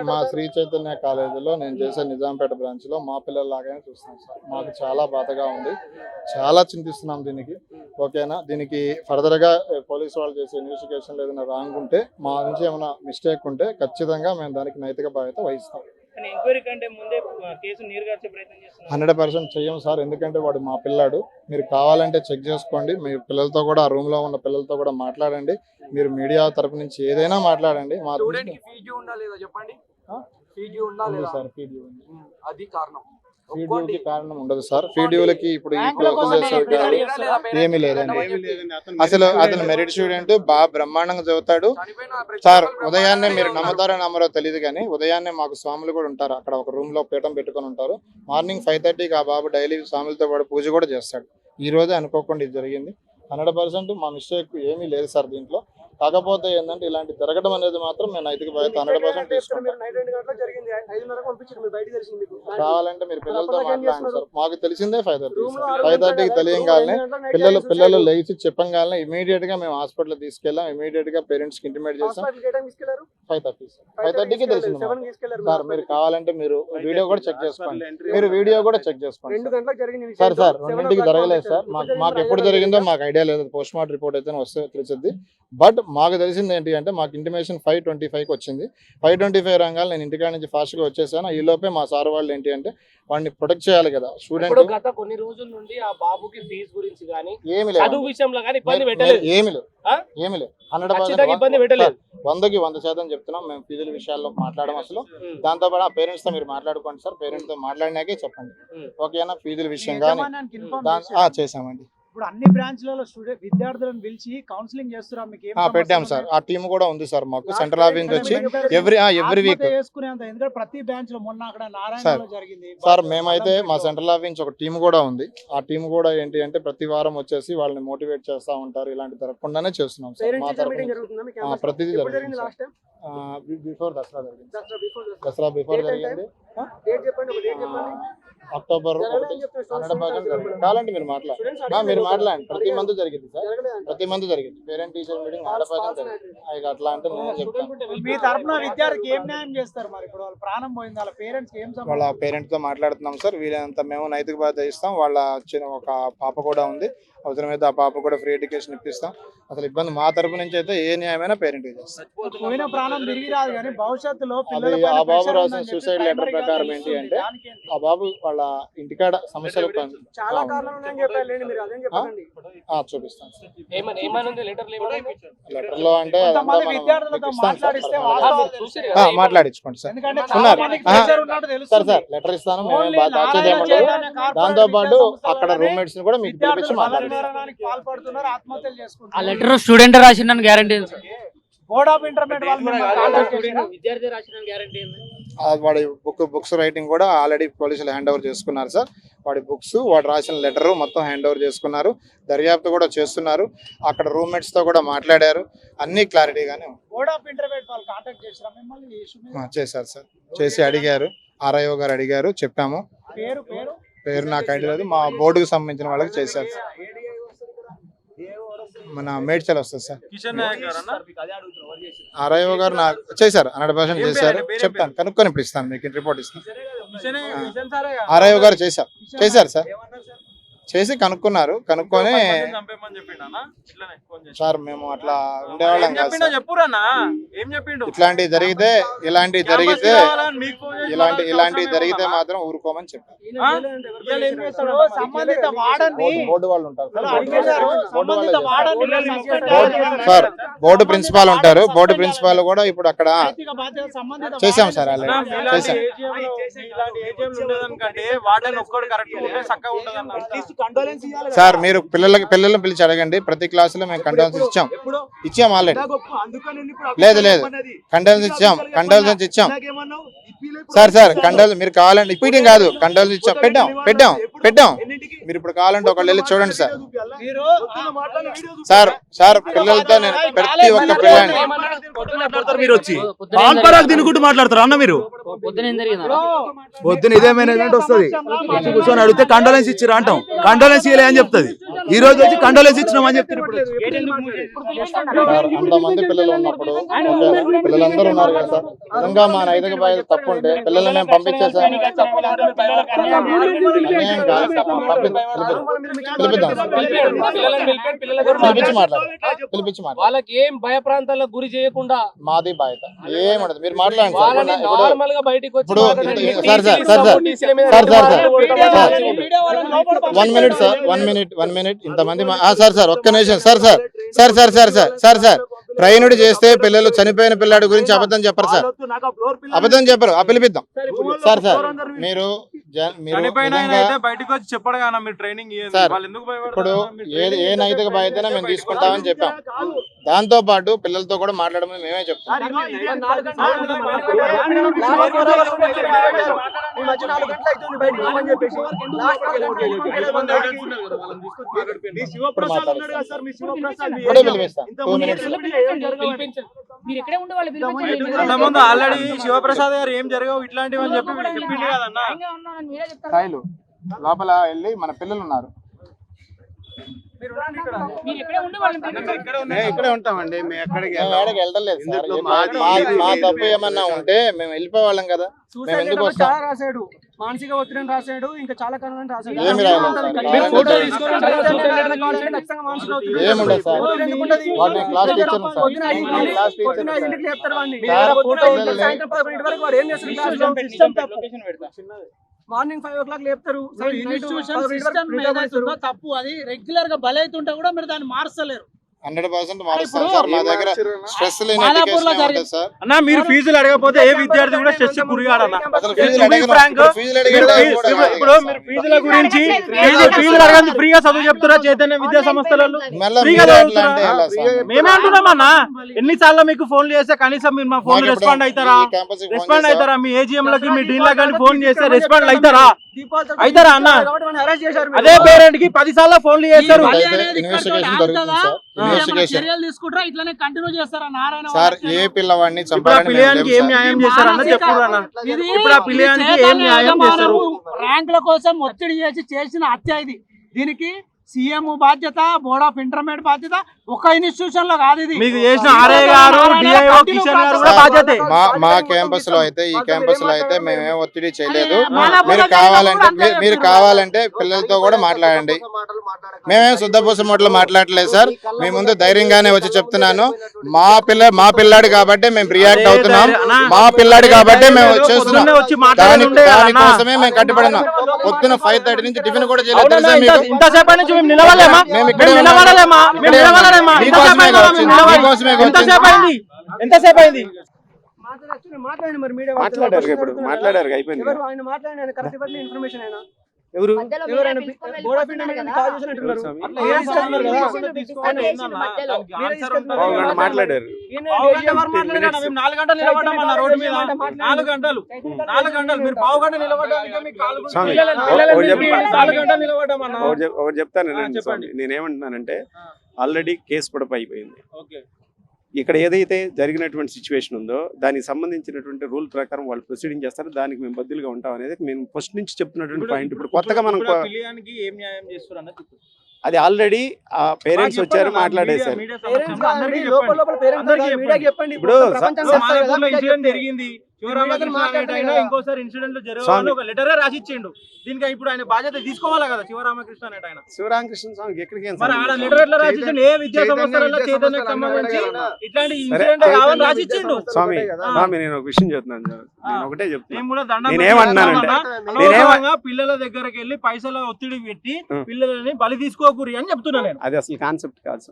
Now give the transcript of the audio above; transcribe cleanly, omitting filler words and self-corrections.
మా శ్రీ చైతన్య కాలేజీలో నేను చేసే నిజాంపేట బ్రాంచ్ లో మా పిల్లల్లాగానే చూస్తున్నాం సార్. మాకు చాలా బాధగా ఉంది, చాలా చింతిస్తున్నాం దీనికి. ఓకేనా, దీనికి ఫర్దర్ గా పోలీసు వాళ్ళు చేసే ఇన్వెస్టిగేషన్ ఏదైనా రాంగ్ ఉంటే, మా నుంచి ఏమైనా మిస్టేక్ ఉంటే ఖచ్చితంగా మేము దానికి నైతిక బాధ్యత వహిస్తాం. 100% చెయ్యం సార్, ఎందుకంటే వాడు మా పిల్లాడు. మీరు కావాలంటే చెక్ చేసుకోండి, మీ పిల్లలతో కూడా, ఆ రూమ్ లో ఉన్న పిల్లలతో కూడా మాట్లాడండి. మీరు మీడియా తరపు నుంచి ఏదైనా మాట్లాడండి. మా సార్ ఫీడ్యూకి కారణం ఉండదు సార్. ఫీడ్యూలకి ఇప్పుడు ఏమీ లేదండి. అసలు అతను మెరిట్ స్టూడెంట్, బాగా బ్రహ్మాండంగా చదువుతాడు సార్. ఉదయాన్నే మీరు నమ్ముతారో నమ్మరో తెలియదు కానీ, ఉదయాన్నే మాకు స్వాములు కూడా ఉంటారు అక్కడ, ఒక రూమ్ లో పీఠం పెట్టుకొని ఉంటారు. మార్నింగ్ 5:30కి ఆ బాబు డైలీ స్వాములతో పాటు పూజ కూడా చేస్తాడు. ఈ రోజే అనుకోకుండా ఇది జరిగింది. 100% మా మిస్టేక్ ఏమీ లేదు సార్ దీంట్లో. కాకపోతే ఏంటంటే ఇలాంటి జరగడం అనేది మాత్రం మేము నైతిక బాధ్యత 100% తీసుకుంటాం. కావాలంటే మీరు పిల్లలతో మాట్లాడండి సార్. మాకు తెలిసిందే 5:30కి తెలియగానే పిల్లలు లేచి చెప్పగానే ఇమీడియట్ గా మేము హాస్పిటల్ తీసుకెళ్ళాం. ఇమీడియట్ గా పేరెంట్స్ కి ఇంటిమేట్ చేస్తాం. 5:30కి తెలిసింది సార్. మీరు కావాలంటే మీరు వీడియో కూడా చెక్ చేసుకోండి. సార్ 2ంటికి జరగలేదు సార్. మాకు ఎప్పుడు జరిగిందో మాకు ఐడియా లేదు. పోస్ట్ మార్టం రిపోర్ట్ అయితే వస్తే తెలిసింది. బట్ మాకు తెలిసింది ఏంటి అంటే, మాకు ఇంటిమేషన్ 5:25కి వచ్చింది. 5:25 రంగాలు నేను ఇంటికాడ నుంచి ఫాస్ట్ గా వచ్చేసాను. ఈ లోపే మా సార్ వాళ్ళు ఏంటి అంటే, వాడిని ప్రొటెక్ట్ చేయాలి కదా స్టూడెంట్. గత కొన్ని రోజుల నుండి ఆ బాబుకి ఫీజు గురించి గానీ, ఏమి లేదు, చదువు విషయంలో గానీ ఇబ్బంది పెట్టలేదు. ఏమి లేదు 100% 100కి 100% చెప్తున్నాం. మేము ఫీజుల విషయాల్లో మాట్లాడడం అసలు. దాంతో పాటు ఆ పేరెంట్స్ తో మీరు మాట్లాడుకోండి సార్. పేరెంట్స్ తో మాట్లాడినాకే చెప్పండి. ఓకేనా, ఫీజుల విషయం కానీ చేసామండి. ఇప్పుడు అన్ని బ్రాంచ్లలో విద్యార్థులను పిలిచి కౌన్సిలింగ్ చేస్తున్నాం. పెట్టాం సార్. ఆ టీమ్ కూడా ఉంది సార్ మాకు. సెంట్రల్ ఆఫీస్ వచ్చి ఎవ్రీ వీక్ ప్రతి బ్రాంచ్ లో మొన్న అక్కడ నారాయణలో జరిగింది సార్. మేమైతే మా సెంట్రల్ ఆఫీస్ ఒక టీం కూడా ఉంది. ఆ టీం కూడా ఏంటి అంటే ప్రతి వారం వచ్చేసి వాళ్ళని మోటివేట్ చేస్తూ ఉంటారు. ఇలాంటి జరగకుండానే చేస్తున్నాం సార్. మా తరఫున ప్రతిదీ జరుగుతుంది. బిఫోర్ దసరా జరిగింది. దసరా బిఫోర్ జరిగింది. అక్టోబర్ 100% జరిగింది. కావాలంటే మీరు మాట్లాడండి. ప్రతి మంత్ జరిగింది సార్. ప్రతి మంత్ జరిగింది పేరెంట్ టీచర్ మీటింగ్ 100% జరిగింది. అట్లా అంటే నేను చెప్తాను. మీ తరఫున విద్యార్థికి ఏం న్యాయం చేస్తారు మరి? ఇప్పుడు వాళ్ళ ప్రాణం పోయింది, వాళ్ళ పేరెంట్స్ ఏం వాళ్ళ పేరెంట్స్ తో మాట్లాడుతున్నాం సార్. వీళ్ళంతా మేము నైతిక బాధ్యత ఇస్తాం. వాళ్ళ ఒక పాప కూడా ఉంది. అవసరమైతే ఆ పాప కూడా ఫ్రీ ఎడ్యుకేషన్ ఇప్పిస్తాం. అసలు ఇబ్బంది మా తరపు నుంచి అయితే ఏ న్యాయమైనా పేరెంట్ చేస్తాం. పోయిన ప్రాణం తిరిగి రాదు కానీ భవిష్యత్తులో ఆ బాబు రాసిన సూసైడ్ లెటర్ ప్రకారం ఏంటి అంటే, ఆ బాబు వాళ్ళ ఇంటికాడ సమస్యలు చూపిస్తాను. లెటర్ లో అంటే మాట్లాడించుకోండి సార్. సార్ లెటర్ ఇస్తాను. దాంతో పాటు అక్కడ రూమ్మేట్స్ కూడా మీకు పిలిపించి మాట్లాడారు. ఆ లెటర్ స్టూడెంట్ రాసిందని గ్యారెంటీ బోర్డ్ ఆఫ్ ఇంటర్మీడియట్ విద్యార్థి రాసిన గ్యారెంటీ వాడి బుక్స్ రైటింగ్ కూడా ఆల్రెడీ పోలీసులు హ్యాండ్ ఓవర్ చేసుకున్నారు సార్. వాడి బుక్స్, వాడు రాసిన లెటర్ మొత్తం హ్యాండ్ ఓవర్ చేసుకున్నారు. దర్యాప్తు కూడా చేస్తున్నారు. అక్కడ రూమ్మేట్స్ తో కూడా మాట్లాడారు. అన్ని క్లారిటీగానే చేశారు సార్. చేసి అడిగారు. RIO గారు అడిగారు, చెప్పాము. పేరు నాకు ఐడియా లేదు. మా బోర్డుకు సంబంధించిన వాళ్ళకి చేశారు. మన మేడ్చల్ వస్తుంది సార్. RIO గారు నాకు చేశారు. 100% చేశారు. చెప్తాను, కనుక్కొని ఇప్పుడు ఇస్తాను మీకు రిపోర్ట్ ఇస్తాను. RIO గారు చేశారు సార్. చేసి కనుక్కున్నారు. కనుక్కొని సార్ మేము అట్లా ఉండేవాళ్ళం కాదు సార్. ఇలాంటివి జరిగితే మాత్రం ఊరుకోమని చెప్పారు. బోర్డు వాళ్ళు ఉంటారు సార్. బోర్డు ప్రిన్సిపాల్ ఉంటారు. బోర్డు ప్రిన్సిపాల్ కూడా ఇప్పుడు అక్కడ చేసాం సార్. చేసాం సార్. మీరు పిల్లలను పిలిచి అడగండి. ప్రతి క్లాసులో మేము కండోలెన్స్ ఇచ్చాం ఆల్రెడీ. లేదు కండోలెన్స్ ఇచ్చాం సార్. కండోలెన్స్ మీరు కావాలండి. రిపీటింగ్ కాదు, కండోలెన్స్ ఇచ్చాం. పెట్టాం పెట్టాం. మీరు ఇప్పుడు కావాలంటే ఒకళ్ళు వెళ్ళి చూడండి సార్. మీరు సార్ పిల్లలతో నేను ప్రతి ఒక్క పిల్లని మాట్లాడతారు మీరు వచ్చి పాన్ పరాగ్ తినుకుంటూ మాట్లాడతారు అన్న మీరు. పొద్దున ఏం జరిగింది పొద్దున ఇదే మేనేజ్మెంట్ వస్తుంది కూర్చొని అడిగితే కండోలెన్స్ ఇచ్చిరా అంటాం, కండోలెన్స్ ఇవ్వలే అని చెప్తుంది. ఈ రోజు వచ్చి కండోలెన్స్ ఇచ్చినాం అని చెప్తారు. ఇప్పుడు సార్ అంతమంది పిల్లలు ఉన్నప్పుడు ఓకే, పిల్లలందరూ ఉన్నారు కదా సార్. నిజంగా మా నైతిక బాధ్యత తప్పు ఉంటే పిల్లల్ని మేము పంపించేసాం. అన్యాయం కాదు సార్. పిలిపించి మాట్లాడు. వాళ్ళకి ఏం భయప్రాంతాలకు గురి చేయకుండా మాది బాధ్యత ఏముండదు. మీరు మాట్లాడండి సార్. వాళ్ళని ఇప్పుడు నార్మల్ గా బయటికి వచ్చి ఇప్పుడు మాట్లాడండి. Sir sir sir sir 1 minute ఇంతమంది సార్ ఒక్క నిమిషం సార్ ట్రైనుడు చేస్తే పిల్లలు చనిపోయిన పిల్లాడి గురించి అబద్ధం చెప్పరు సార్, అబద్ధం చెప్పరు. పిలిపిద్దాం సార్. మీరు నిజంగా బయటకు వచ్చి చెప్పడు కదా మీరు ట్రైనింగ్ సార్ ఇప్పుడు ఏ నైతిక బాధ్యత మేము తీసుకుంటామని చెప్పాం. దాంతో పాటు పిల్లలతో కూడా మాట్లాడమని మేమే చెప్తాం. ఇప్పుడే పిలిపిస్తాం 2 minutes. మీరు ఎక్కడే ఉండే వాళ్ళు ఇంతకుముందు ఆల్రెడీ శివప్రసాద్ గారు ఏం జరగవు ఇట్లాంటివి అని చెప్పి చెప్పిండు కదన్నా. సాయిలు లోపల వెళ్ళి మన పిల్లలు ఉన్నారు. మీరు ఎక్కడే ఉండే వాళ్ళని ఇక్కడే ఉంటామండి. మేము ఎక్కడికి వెళ్ళలేదు సార్. మా తప్పు ఏమన్నా ఉంటే మేము వెళ్ళిపోవాళ్ళం కదా. మేము ఎందుకు వస్తాం? చాలా రాశాడు, మానసిక ఒత్తిడిని రాశాడు, ఇంకా చాలా కారణాలు రాశాడు. ఏమి రాయలేదు సార్. ఏముండదు సార్. వాడు నేను class teacher sir. Class teacher morning 5 o'clock లేపుతారు. తప్పు అది రెగ్యులర్ గా బలైతుంటే కూడా మీరు దాన్ని మార్చలేరు. 100% మారుస్తాం సార్. మా దగ్గర స్ట్రెస్ లేని ఎడ్యుకేషన్ ఉంటుంది సార్. అన్న మీరు ఫీజులు అడగకపోతే ఏ విద్యార్థి కూడా స్ట్రెస్ గురిగాడన్న. అసలు ఫీజులు ఇప్పుడు మీరు ఫీజుల గురించి ఫీజులు అడగండి, ఫ్రీగా చదువు చెప్తారా చైతన్య విద్యా సంస్థలలో? మేమే అంటున్నామన్నా, ఎన్నిసార్లు మీకు ఫోన్లు చేస్తే కనీసం మీరు మా ఫోన్ రెస్పాండ్ అవుతారా? మీ ఏజిఎం లకి మీ డీన్ లకి కానీ ఫోన్ చేస్తే రెస్పాండ్ అవుతారా అన్న? అదే పేరెంట్ కి 10 సార్లు ఫోన్లు చేస్తారు. ఇన్వెస్టిగేషన్ జరుగుతుంది సార్. చర్యలు తీసుకుంటారా ఇట్లానే కంటిన్యూ చేస్తారా? నారాయణ సార్ ఏ పిల్లవాడిని పిల్లయానికి ఏం న్యాయం చేస్తారన్న చెప్పురా. ఇప్పుడు ఆ పిల్లయానికి ఏం న్యాయం చేస్తారు? ర్యాంకుల కోసం ఒత్తిడి చేసిన హత్య ఇది. దీనికి సీఎం బాధ్యత, బోర్డ్ ఆఫ్ ఇంటర్మీడియట్ బాధ్యత, ఒక ఇన్స్టిట్యూషన్ లో కాదు ఇది. మీకు చేసిన ఆర్ఐ గారు, డిఐఓ కిషన్ గారు కూడా బాధ్యతే. మా క్యాంపస్ లో అయితే ఈ క్యాంపస్ లో అయితే మేమేం ఒత్తిడి చేయలేదు. మీరు కావాలంటే పిల్లలతో కూడా మాట్లాడండి. మేమేం శుద్ధపూస మొదలు మాట్లాడలేదు సార్. మీ ముందు ధైర్యంగానే వచ్చి చెప్తున్నాను. మా పిల్లాడు కాబట్టి మేము రియాక్ట్ అవుతున్నాం. మా పిల్లాడు కాబట్టి మేము వచ్చేస్తున్నాం. దానికోసమే మేము కట్టుబడినాం. పొద్దున 5:30 నుంచి టిఫిన్ కూడా చేయలేదు. ఇంతసేపటి నుంచి మేము నిలవలేమా? ఎంతసేపు అయింది? మాట్లాడారు ఇప్పుడు మాట్లాడారు అయిపోయింది. ఎవరు మాట్లాడారు? 4 గంటలు నిలబడ్డామన్న రోడ్డు మీద. 4 గంటలు మీరు పావు గంట నిలబడ్డానికి ఒకటి చెప్తాను. నేనేమంటున్నానంటే ఆల్రెడీ కేసు పొడపు అయిపోయింది. ఇక్కడ ఏదైతే జరిగినటువంటి సిచ్యువేషన్ ఉందో దానికి సంబంధించినటువంటి రూల్ ప్రకారం వాళ్ళు ప్రొసీడింగ్ చేస్తారు. దానికి మేము బద్దులుగా ఉంటాం అనేది మేము ఫస్ట్ నుంచి చెప్తున్నటువంటి పాయింట్. ఇప్పుడు కొత్తగా మనం అది ఆల్రెడీ ఆ పేరెంట్స్ వచ్చారు, మాట్లాడేశారు. ఇప్పుడు ఇన్సిడెంట్ జరిగింది, ఇంకోసారి ఇన్సిడెంట్ జరగాలని ఒక లెటర్ రాసిచ్చిండు. దీనికి ఇప్పుడు ఆయన బాధ్యత తీసుకోవాలా కదా? శివరామకృష్ణ అనేట ఆయన. శివరామకృష్ణ స్వామికి ఎక్కడికి లెటర్ ఎట్లా రాసిచ్చిండు? ఏ విద్యా సంస్థలలో చైతన్యకు సంబంధించి ఇట్లాంటి ఇన్సిడెంట్ కావాలని రాసిచ్చిండు. స్వామి నేను ఒక విషయం చెప్తున్నాను. నేను ఒకటే చెప్తాను. నేనేమన్నానంటే పిల్లల దగ్గరికి వెళ్ళి పైసల ఒత్తిడి పెట్టి పిల్లలని బలి తీసుకోకూరి అని చెప్తున్నా నేను. అది అసలు కాన్సెప్ట్ కాదు.